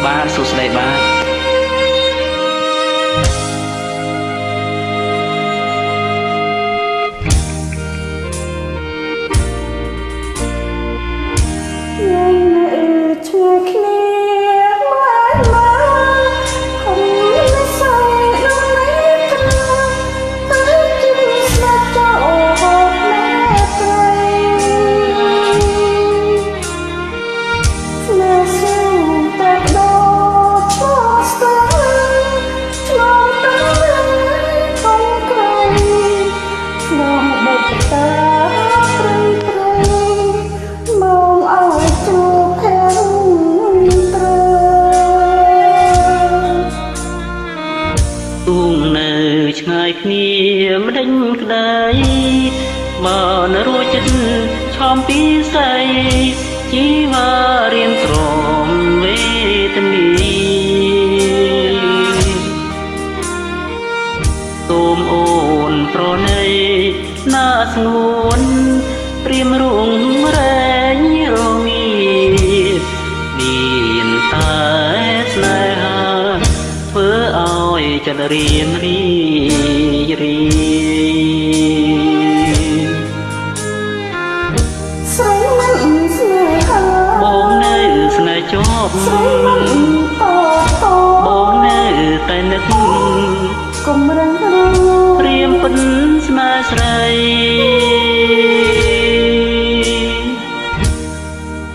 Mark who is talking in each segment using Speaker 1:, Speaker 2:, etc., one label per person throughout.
Speaker 1: បាទសួស្តីបាទ
Speaker 2: យើងនៅឆ្ងាយគ្នាមកខ្ញុំមិនសើចដល់នេះតែជាស្នាប់ចូលហូបណែត្រីស្នេហ៍សូមតែដល់ឆ្លោះស្ទើឆ្លោះទៅកុំក្រៃឆ្លោះបបតា
Speaker 1: ទូងនៅឆ្ងាយគ្នាមិនដេញក្ដីបើនៅរួចចិត្តឆោមពីស្អីជីវ៉ារៀនក្រមវេទនីសូមអូនប្រណីណាស្ងួនព្រៀមរុងរែងរមីមានតែស្នេហាធ្វើឲ្យចិត្តរៀនរីរី
Speaker 2: ស្រីមិនស្នេហា
Speaker 1: បងនៅស្នេហ៍ជាប់
Speaker 2: ស្រីមិនតត
Speaker 1: បងនៅតែនឹក
Speaker 2: កុំរឹង
Speaker 1: ព្រៀមពិនស្នេហ៍ស្រី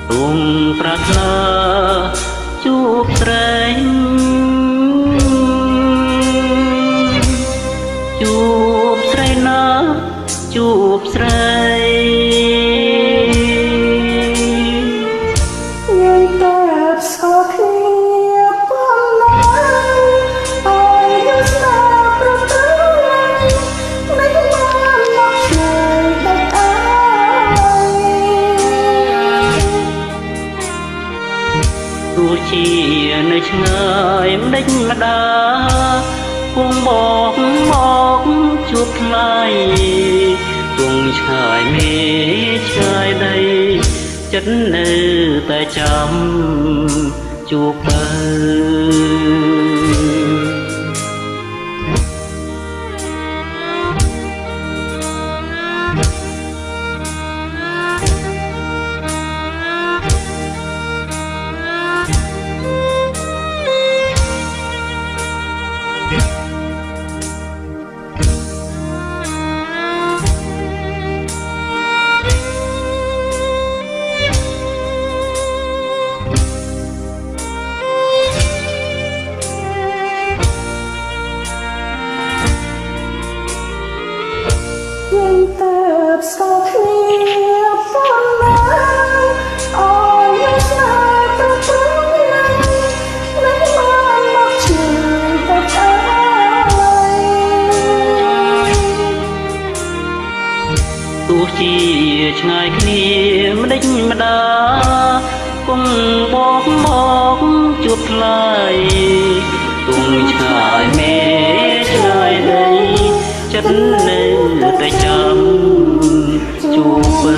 Speaker 1: ទុំប្រាថ្នាជួបស្រីជួបស្រីណាជួបស្រី
Speaker 2: យើងតែស្គាល់គ្នាប៉ុណ្ណាឲ្យយើងស្នាប្រទើមិនបានមកជួយដាច់អាយ
Speaker 1: ទោះជានៅឆ្ងាយមិនដេចម្ដាគង់មកជួបថ្លៃគង់ឆ្ងាយមេឆ្ងាយដីចិត្តនៅតែចាំជួបទៅ
Speaker 2: យើងតែស្គាល់គ្នាប៉ុណ្ណាឲ្យយើងស្នាប្រទើមិនបានមកជួយដាច់អាយ
Speaker 1: ទោះជាឆ្ងាយគ្នាមិនដេចម្ដាគង់មកជួបថ្លៃទងឆ្ងាយមេឆ្ងាយដីចិត្តនៅតែចាំជួបបើ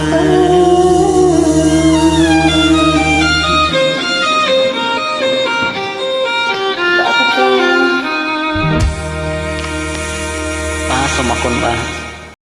Speaker 1: បាទសូមអរគុណបាទ